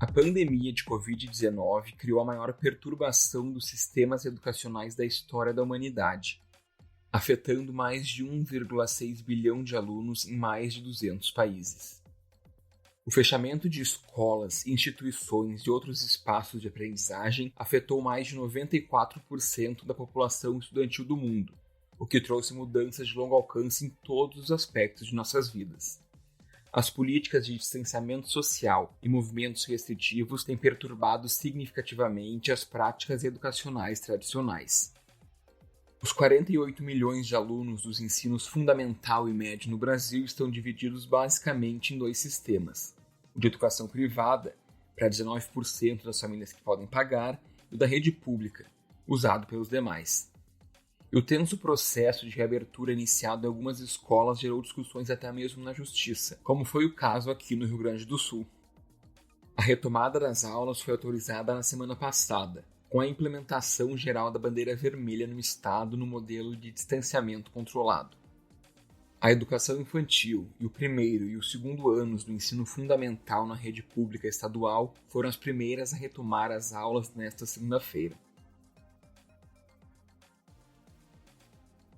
A pandemia de Covid-19 criou a maior perturbação dos sistemas educacionais da história da humanidade, afetando mais de 1,6 bilhão de alunos em mais de 200 países. O fechamento de escolas, instituições e outros espaços de aprendizagem afetou mais de 94% da população estudantil do mundo, o que trouxe mudanças de longo alcance em todos os aspectos de nossas vidas. As políticas de distanciamento social e movimentos restritivos têm perturbado significativamente as práticas educacionais tradicionais. Os 48 milhões de alunos dos ensinos fundamental e médio no Brasil estão divididos basicamente em dois sistemas: o de educação privada, para 19% das famílias que podem pagar, e o da rede pública, usado pelos demais. E o tenso processo de reabertura iniciado em algumas escolas gerou discussões até mesmo na justiça, como foi o caso aqui no Rio Grande do Sul. A retomada das aulas foi autorizada na semana passada, com a implementação geral da bandeira vermelha no estado no modelo de distanciamento controlado. A educação infantil e o primeiro e o segundo anos do ensino fundamental na rede pública estadual foram as primeiras a retomar as aulas nesta segunda-feira.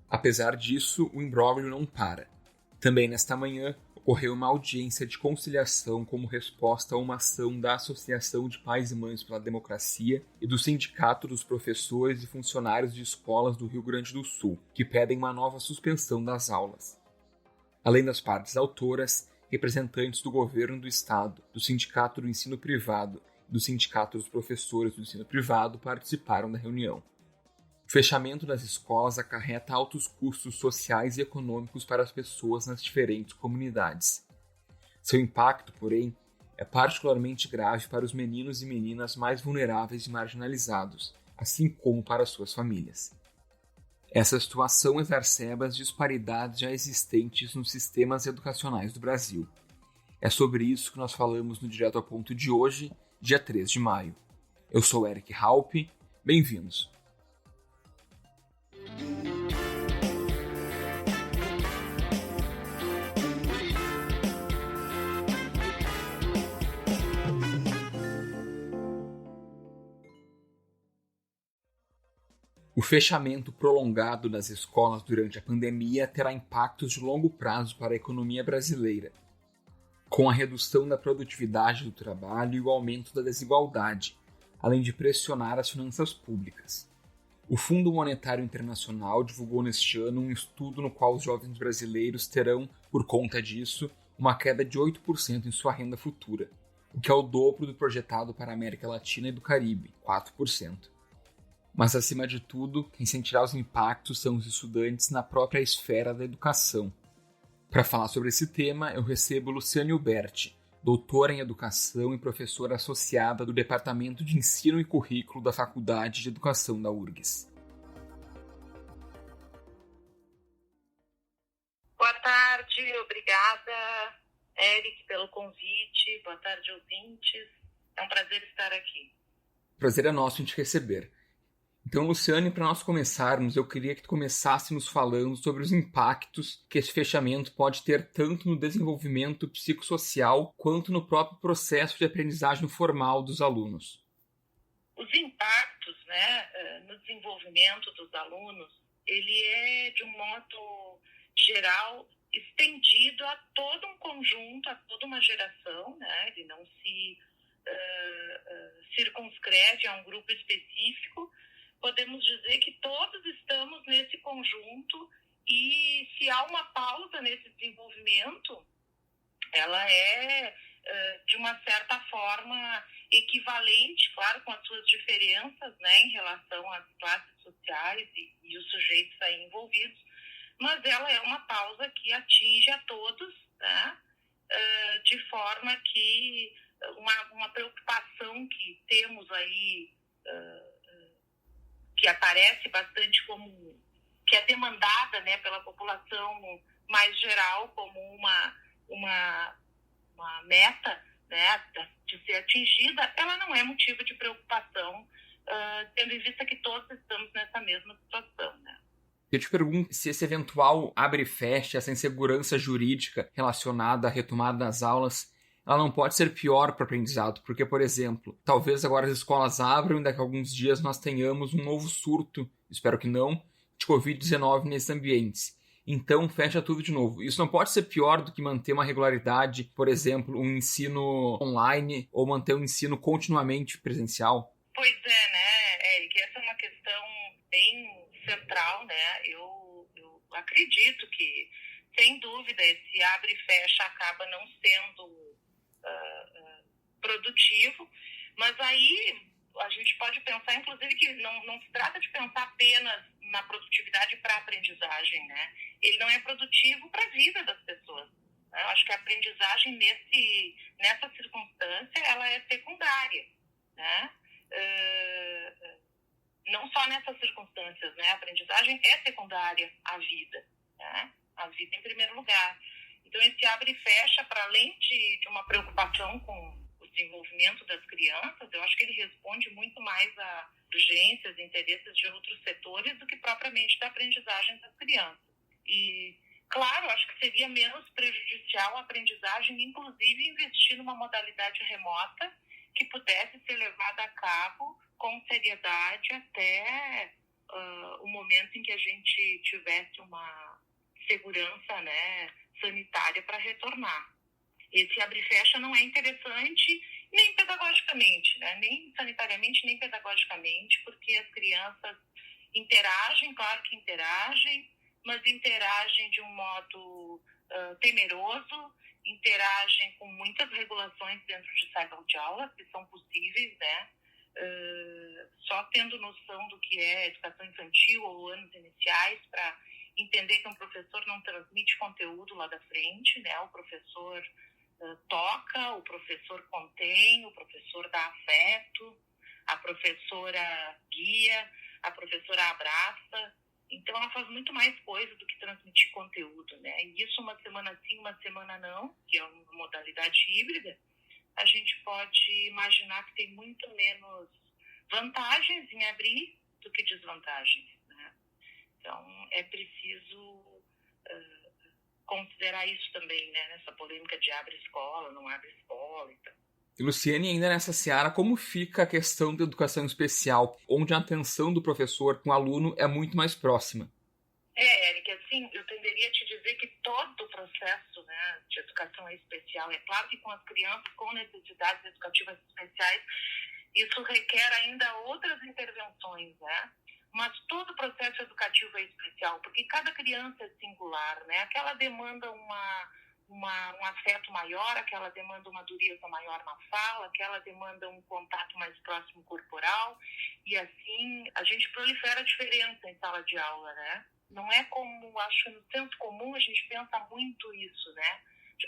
Apesar disso, o imbróglio não para. Também nesta manhã, ocorreu uma audiência de conciliação como resposta a uma ação da Associação de Pais e Mães pela Democracia e do Sindicato dos Professores e Funcionários de Escolas do Rio Grande do Sul, que pedem uma nova suspensão das aulas. Além das partes autoras, representantes do governo do Estado, do Sindicato do Ensino Privado e do Sindicato dos Professores do Ensino Privado participaram da reunião. O fechamento das escolas acarreta altos custos sociais e econômicos para as pessoas nas diferentes comunidades. Seu impacto, porém, é particularmente grave para os meninos e meninas mais vulneráveis e marginalizados, assim como para suas famílias. Essa situação exacerba as disparidades já existentes nos sistemas educacionais do Brasil. É sobre isso que nós falamos no Direto ao Ponto de hoje, dia 3 de maio. Eu sou Eric Halpe, bem-vindos. O fechamento prolongado das escolas durante a pandemia terá impactos de longo prazo para a economia brasileira, com a redução da produtividade do trabalho e o aumento da desigualdade, além de pressionar as finanças públicas. O Fundo Monetário Internacional divulgou neste ano um estudo no qual os jovens brasileiros terão, por conta disso, uma queda de 8% em sua renda futura, o que é o dobro do projetado para a América Latina e do Caribe, 4%. Mas, acima de tudo, quem sentirá os impactos são os estudantes na própria esfera da educação. Para falar sobre esse tema, eu recebo Luciane Huberti, doutora em Educação e professora associada do Departamento de Ensino e Currículo da Faculdade de Educação da URGS. Boa tarde, obrigada, Eric, pelo convite. Boa tarde, ouvintes. É um prazer estar aqui. Prazer é nosso em te receber. Então, Luciane, para nós começarmos, eu queria que tu começássemos falando sobre os impactos que esse fechamento pode ter tanto no desenvolvimento psicossocial quanto no próprio processo de aprendizagem formal dos alunos. Os impactos, no desenvolvimento dos alunos, ele é, de um modo geral, estendido a todo um conjunto, a toda uma geração, ele não se circunscreve a um grupo específico. Podemos dizer que todos estamos nesse conjunto e se há uma pausa nesse desenvolvimento, ela é, de uma certa forma, equivalente, claro, com as suas diferenças, em relação às classes sociais e os sujeitos aí envolvidos, mas ela é uma pausa que atinge a todos, de forma que uma preocupação que temos aí, que aparece bastante como, que é demandada, pela população mais geral como uma meta, de ser atingida, ela não é motivo de preocupação, tendo em vista que todos estamos nessa mesma situação, Eu te pergunto se esse eventual abre e fecha, essa insegurança jurídica relacionada à retomada das aulas, ela não pode ser pior para o aprendizado, porque, por exemplo, talvez agora as escolas abram e daqui a alguns dias nós tenhamos um novo surto, espero que não, de Covid-19 nesses ambientes. Então, fecha tudo de novo. Isso não pode ser pior do que manter uma regularidade, por exemplo, um ensino online ou manter um ensino continuamente presencial? Pois é, né, Eric? Essa é uma questão bem central, né? Eu acredito que, sem dúvida, esse abre e fecha acaba não sendo produtivo, mas aí a gente pode pensar, inclusive, que não se trata de pensar apenas na produtividade para a aprendizagem, né? Ele não é produtivo para a vida das pessoas. Eu acho que a aprendizagem nessa circunstância ela é secundária, né? Não só nessas circunstâncias, né? A aprendizagem é secundária à vida, né? A vida em primeiro lugar. Então, esse abre e fecha, para além de uma preocupação com o desenvolvimento das crianças, eu acho que ele responde muito mais a urgências e interesses de outros setores do que propriamente da aprendizagem das crianças. E, claro, acho que seria menos prejudicial a aprendizagem, inclusive investir numa modalidade remota que pudesse ser levada a cabo com seriedade até o momento em que a gente tivesse uma segurança, né, sanitária para retornar. Esse abre e fecha não é interessante nem pedagogicamente, né? Nem sanitariamente, nem pedagogicamente, porque as crianças interagem, claro que interagem, mas interagem de um modo temeroso, interagem com muitas regulações dentro de sala de aula, que são possíveis, né? Só tendo noção do que é educação infantil ou anos iniciais para entender que um professor não transmite conteúdo lá da frente, né? O professor toca, o professor contém, o professor dá afeto, a professora guia, a professora abraça. Então, ela faz muito mais coisa do que transmitir conteúdo, né? E isso uma semana sim, uma semana não, que é uma modalidade híbrida, a gente pode imaginar que tem muito menos vantagens em abrir do que desvantagens, né? Então, é preciso considerar isso também, né? Nessa polêmica de abre escola, não abre escola e tal. E, Luciane, ainda nessa seara, como fica a questão da educação especial, onde a atenção do professor com o aluno é muito mais próxima? Eric, assim, eu tenderia a te dizer que todo o processo, né, de educação especial, é claro que com as crianças com necessidades educativas especiais, isso requer ainda outras intervenções, né? Mas todo o processo educativo é especial, porque cada criança é singular, né? Aquela demanda um afeto maior, aquela demanda uma dureza maior na fala, aquela demanda um contato mais próximo corporal, e assim a gente prolifera a diferença em sala de aula, né? Não é como, acho, no senso comum a gente pensa muito isso, né?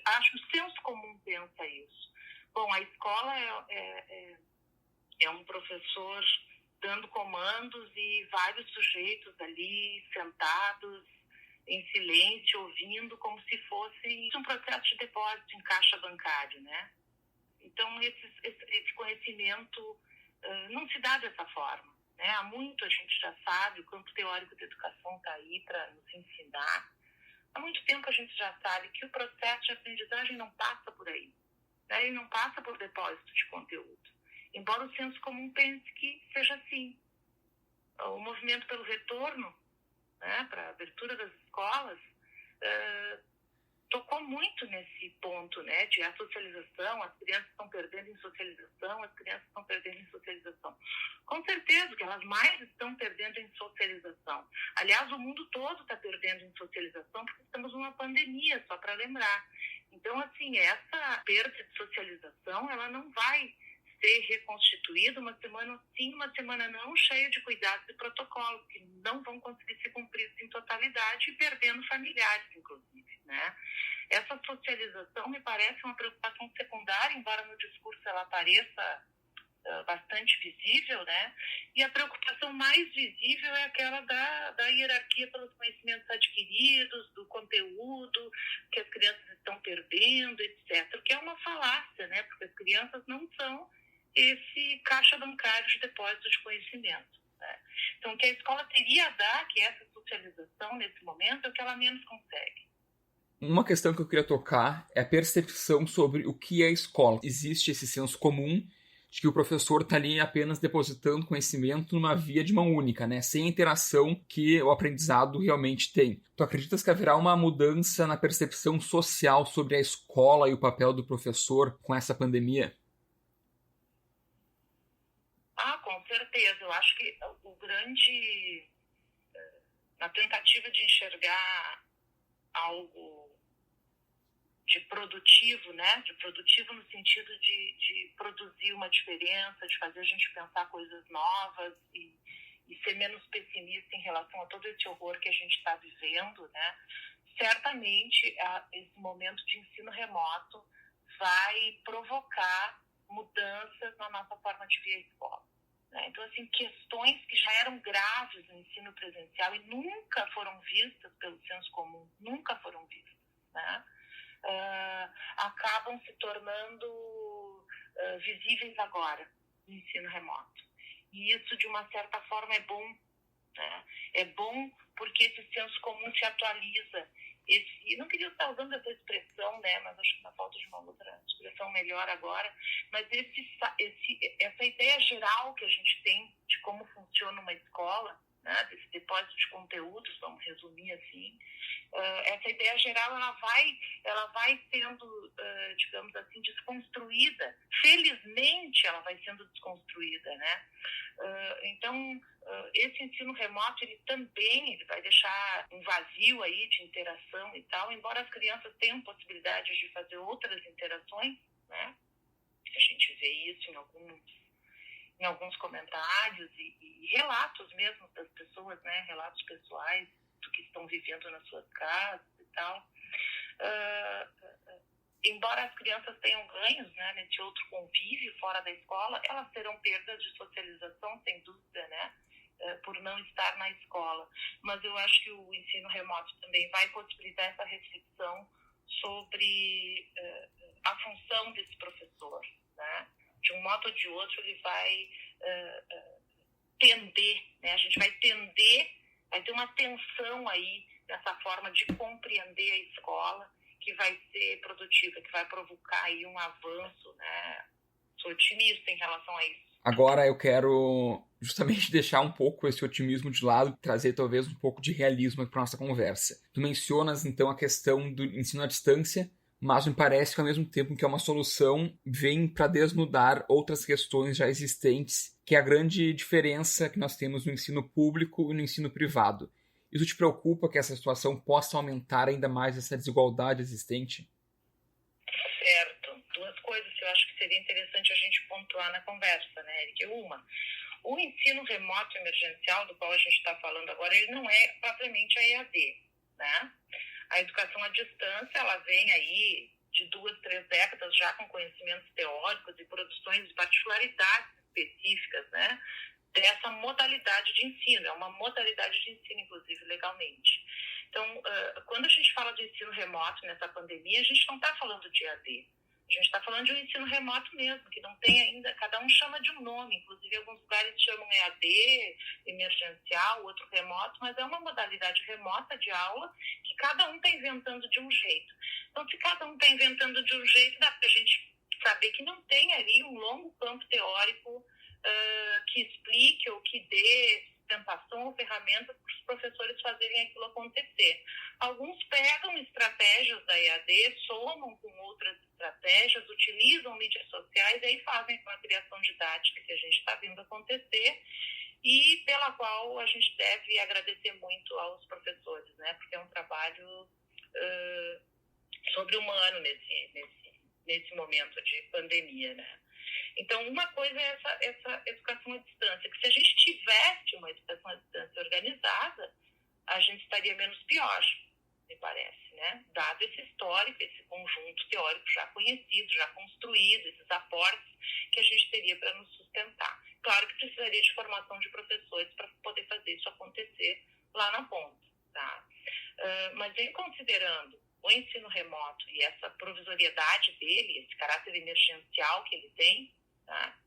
Acho que o senso comum pensa isso. Bom, a escola é um professor dando comandos e vários sujeitos ali sentados em silêncio, ouvindo como se fosse um processo de depósito em caixa bancária, né? Então, esse conhecimento não se dá dessa forma, né? Há muito a gente já sabe, o campo teórico da educação está aí para nos ensinar. Há muito tempo a gente já sabe que o processo de aprendizagem não passa por aí, né? Ele não passa por depósito de conteúdo. Embora o senso comum pense que seja assim. O movimento pelo retorno, né, para a abertura das escolas, tocou muito nesse ponto, né, de a socialização, as crianças estão perdendo em socialização, as crianças estão perdendo em socialização. Com certeza que elas mais estão perdendo em socialização. Aliás, o mundo todo está perdendo em socialização porque estamos numa pandemia, só para lembrar. Então, assim, essa perda de socialização, ela não vai ser reconstituído uma semana sim, uma semana não, cheio de cuidados e protocolos que não vão conseguir ser cumpridos em totalidade e perdendo familiares, inclusive, né? Essa socialização me parece uma preocupação secundária, embora no discurso ela pareça bastante visível, né? E a preocupação mais visível é aquela da hierarquia pelos conhecimentos adquiridos, do conteúdo que as crianças estão perdendo, etc. Que é uma falácia, né? Porque as crianças não são esse caixa bancário de depósito de conhecimento, né? Então, o que a escola teria a dar, que é essa socialização nesse momento, é o que ela menos consegue. Uma questão que eu queria tocar é a percepção sobre o que é a escola. Existe esse senso comum de que o professor está ali apenas depositando conhecimento numa via de mão única, né? Sem a interação que o aprendizado realmente tem. Tu acreditas que haverá uma mudança na percepção social sobre a escola e o papel do professor com essa pandemia? Com certeza. Eu acho que o grande... Na tentativa de enxergar algo de produtivo, né? De produtivo no sentido de produzir uma diferença, de fazer a gente pensar coisas novas e ser menos pessimista em relação a todo esse horror que a gente está vivendo, né? Certamente, esse momento de ensino remoto vai provocar mudanças na nossa forma de ver a escola. Então, assim, questões que já eram graves no ensino presencial e nunca foram vistas pelo senso comum, nunca foram vistas, né? Acabam se tornando visíveis agora no ensino remoto. E isso, de uma certa forma, é bom, né? É bom porque esse senso comum se atualiza. Não queria estar usando essa expressão, né? Mas acho que na falta de uma outra expressão melhor agora. Mas essa ideia geral que a gente tem de como funciona uma escola, né? Desse depósito de conteúdos, vamos resumir assim, essa ideia geral ela vai sendo, digamos assim, desconstruída. Felizmente, ela vai sendo desconstruída, né? Então, esse ensino remoto, ele vai deixar um vazio aí de interação e tal, embora as crianças tenham possibilidade de fazer outras interações, né? A gente vê isso em alguns comentários e relatos mesmo das pessoas, né? Relatos pessoais do que estão vivendo nas suas casas e tal. Embora as crianças tenham ganhos, né, nesse outro convívio fora da escola, elas terão perdas de socialização, sem dúvida, né, por não estar na escola. Mas eu acho que o ensino remoto também vai possibilitar essa reflexão sobre a função desse professor, né? De um modo ou de outro, ele vai tender, né? A gente vai ter uma tensão aí nessa forma de compreender a escola, que vai ser produtiva, que vai provocar aí um avanço, né? Sou otimista em relação a isso. Agora eu quero justamente deixar um pouco esse otimismo de lado, trazer talvez um pouco de realismo para nossa conversa. Tu mencionas então a questão do ensino à distância, mas me parece que ao mesmo tempo que é uma solução, vem para desnudar outras questões já existentes, que é a grande diferença que nós temos no ensino público e no ensino privado. Isso te preocupa que essa situação possa aumentar ainda mais essa desigualdade existente? Certo. Duas coisas que eu acho que seria interessante a gente pontuar na conversa, né, Eric? O ensino remoto emergencial, do qual a gente está falando agora, ele não é propriamente a EAD, né? A educação à distância, ela vem aí de 2, 3 décadas já com conhecimentos teóricos e produções de particularidades específicas, né, dessa modalidade de ensino. É uma modalidade de ensino, inclusive, legalmente. Então, quando a gente fala de ensino remoto nessa pandemia, a gente não está falando de EAD. A gente está falando de um ensino remoto mesmo, que não tem ainda, cada um chama de um nome, inclusive alguns lugares chamam EAD, emergencial, outro remoto, mas é uma modalidade remota de aula que cada um está inventando de um jeito. Então, se cada um está inventando de um jeito, dá para a gente saber que não tem ali um longo campo teórico que explique ou que dê sustentação ou ferramentas para os professores fazerem aquilo acontecer. Alguns pegam estratégias da EAD, somam com outras estratégias, utilizam mídias sociais e aí fazem uma criação didática que a gente está vendo acontecer e pela qual a gente deve agradecer muito aos professores, né? Porque é um trabalho sobre-humano nesse momento de pandemia, né? Então, uma coisa é essa educação à distância, que se a gente tivesse uma educação à distância organizada, a gente estaria menos pior, me parece, né? Dado esse histórico, esse conjunto teórico já conhecido, já construído, esses aportes que a gente teria para nos sustentar. Claro que precisaria de formação de professores para poder fazer isso acontecer lá na ponta, tá? Mas em considerando o ensino remoto e essa provisoriedade dele, esse caráter emergencial que ele tem, tá?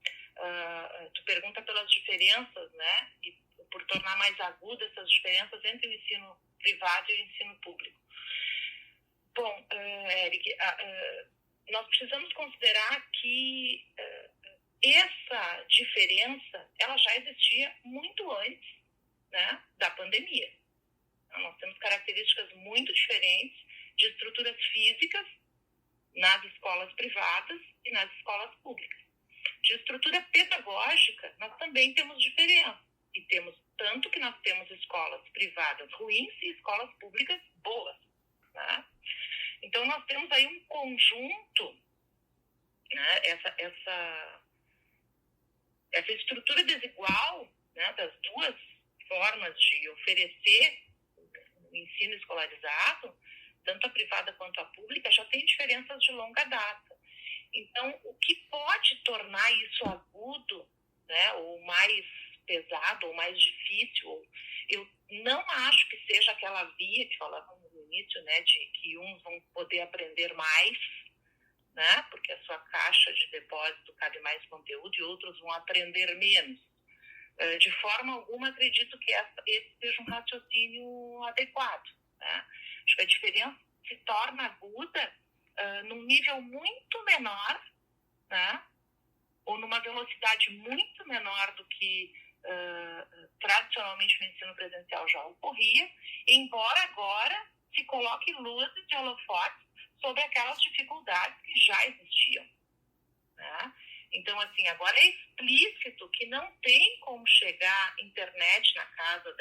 Tu pergunta pelas diferenças, né? E por tornar mais agudas essas diferenças entre o ensino privado e o ensino público. Bom, Eric, nós precisamos considerar que essa diferença ela já existia muito antes, né, da pandemia. Nós temos características muito diferentes de estruturas físicas nas escolas privadas e nas escolas públicas. De estrutura pedagógica, nós também temos diferença. E temos tanto que nós temos escolas privadas ruins e escolas públicas boas. Né? Então, nós temos aí um conjunto, né, essa estrutura desigual, né, das duas formas de oferecer o ensino escolarizado, tanto a privada quanto a pública, já tem diferenças de longa data. Então, o que pode tornar isso agudo, né, ou mais pesado, ou mais difícil, eu não acho que seja aquela via que falávamos no início, né, de que uns vão poder aprender mais, né, porque a sua caixa de depósito cabe mais conteúdo, e outros vão aprender menos. De forma alguma, acredito que esse seja um raciocínio adequado. Né? Acho que a diferença se torna aguda num nível muito menor, né? Ou numa velocidade muito menor do que tradicionalmente no ensino presencial já ocorria, embora agora se coloque luzes de holofotes sobre aquelas dificuldades que já existiam. Né? Então, assim, agora é explícito que não tem como chegar internet na casa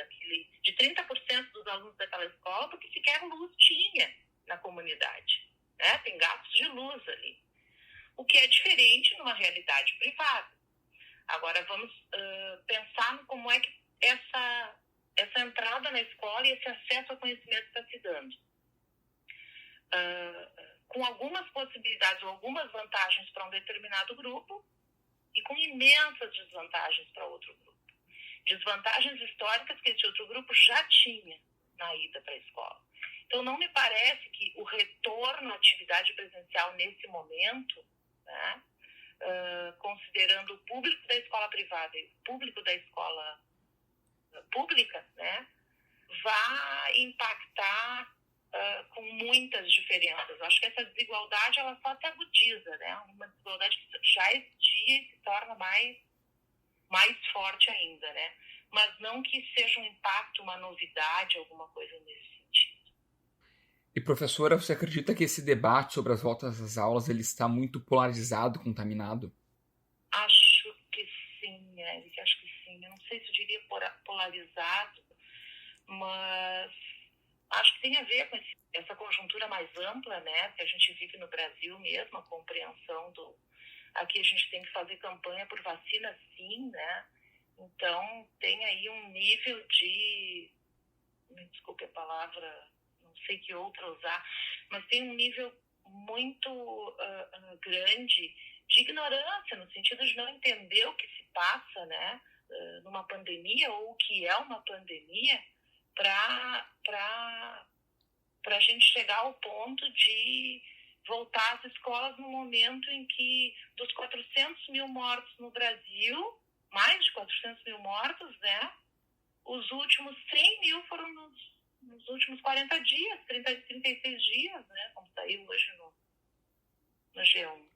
de 30% dos alunos daquela escola, porque sequer luz tinha na comunidade. Né? Tem gastos de luz ali. O que é diferente numa realidade privada. Agora, vamos pensar no como é que essa entrada na escola e esse acesso ao conhecimento está se dando. Com algumas possibilidades ou algumas vantagens para um determinado grupo e com imensas desvantagens para outro grupo. Desvantagens históricas que esse outro grupo já tinha na ida para a escola. Então, não me parece que o retorno à atividade presencial nesse momento, né, considerando o público da escola privada e o público da escola pública, né, vai impactar com muitas diferenças. Eu acho que essa desigualdade ela só se agudiza, né? Uma desigualdade que já existia e se torna mais forte ainda, né? Mas não que seja um impacto, uma novidade, alguma coisa nesse sentido. E, professora, você acredita que esse debate sobre as voltas às aulas ele está muito polarizado, contaminado? Acho que sim, Eric, acho que sim. Eu não sei se eu diria polarizado, mas acho que tem a ver com essa conjuntura mais ampla, né, que a gente vive no Brasil mesmo, a compreensão aqui a gente tem que fazer campanha por vacina sim, né, então tem aí um nível me desculpe a palavra, não sei que outra usar, mas tem um nível muito grande de ignorância, no sentido de não entender o que se passa, né, numa pandemia ou o que é uma pandemia, para a gente chegar ao ponto de voltar às escolas no momento em que dos 400 mil mortos no Brasil, mais de 400 mil mortos, né? Os últimos 100 mil foram nos últimos 40 dias, 36 dias, né? Como saiu hoje no G1.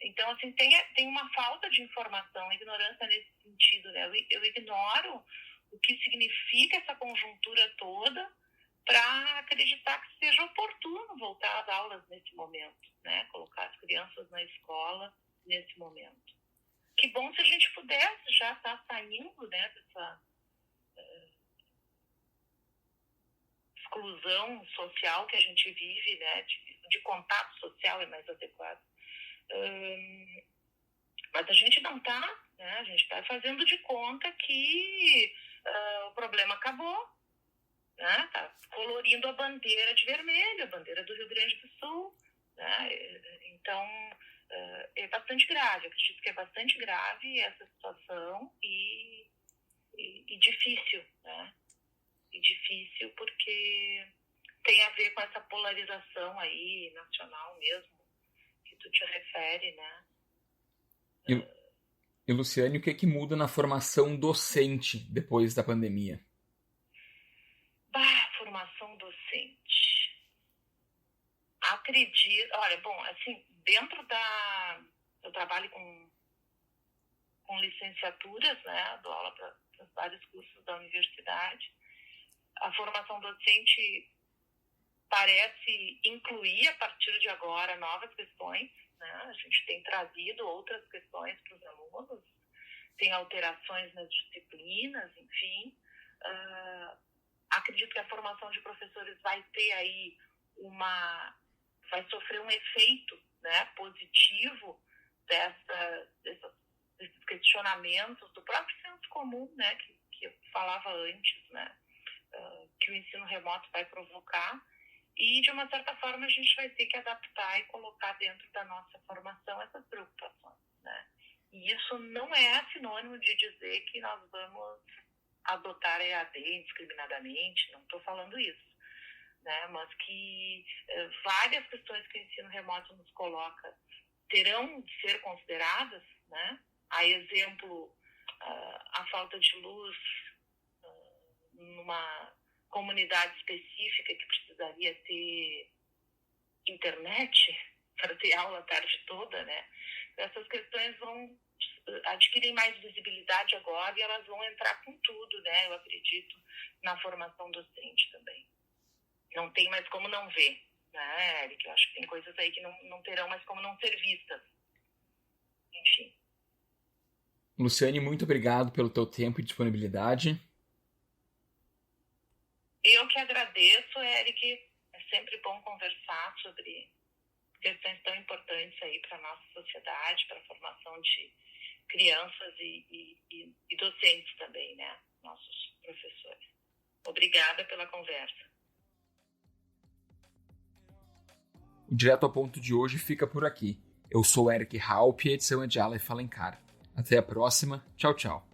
Então, assim, tem uma falta de informação, ignorância nesse sentido, né? Eu ignoro o que significa essa conjuntura toda para acreditar que seja oportuno voltar às aulas nesse momento, né? Colocar as crianças na escola nesse momento. Que bom se a gente pudesse já estar saindo, né, dessa exclusão social que a gente vive, né? De contato social é mais adequado. Mas a gente não está, né? A gente está fazendo de conta que o problema acabou, né? Tá colorindo a bandeira de vermelho, a bandeira do Rio Grande do Sul, né? Então é bastante grave, eu acredito que é bastante grave essa situação e difícil, né? E difícil porque tem a ver com essa polarização aí nacional mesmo que tu te refere, né? E Luciane, o que muda na formação docente depois da pandemia? Formação docente. acredito... Olha, bom, assim, dentro da... Eu trabalho com licenciaturas, né? Dou aula para vários cursos da universidade. A formação docente parece incluir, a partir de agora, novas questões, né? A gente tem trazido outras questões para os alunos, tem alterações nas disciplinas, enfim. Acredito que a formação de professores vai ter aí vai sofrer um efeito, né, positivo desses questionamentos do próprio senso comum, né, que eu falava antes, né, que o ensino remoto vai provocar. E, de uma certa forma, a gente vai ter que adaptar e colocar dentro da nossa formação essas preocupações, né? E isso não é sinônimo de dizer que nós vamos adotar a EAD indiscriminadamente, não estou falando isso, né? Mas que várias questões que o ensino remoto nos coloca terão de ser consideradas, né? A exemplo, a falta de luz numa comunidade específica que precisaria ter internet para ter aula a tarde toda, né? Essas questões vão adquirir mais visibilidade agora e elas vão entrar com tudo, né? Eu acredito na formação docente também. Não tem mais como não ver, né, Eric? Eu acho que tem coisas aí que não terão mais como não ser vistas. Enfim. Luciane, muito obrigado pelo teu tempo e disponibilidade. Eu que agradeço, Eric. É sempre bom conversar sobre questões tão importantes aí para a nossa sociedade, para a formação de crianças e docentes também, né? Nossos professores. Obrigada pela conversa. O Direto ao Ponto de hoje fica por aqui. Eu sou Eric Halp e a edição é de Aleph Alencar. Até a próxima. Tchau, tchau.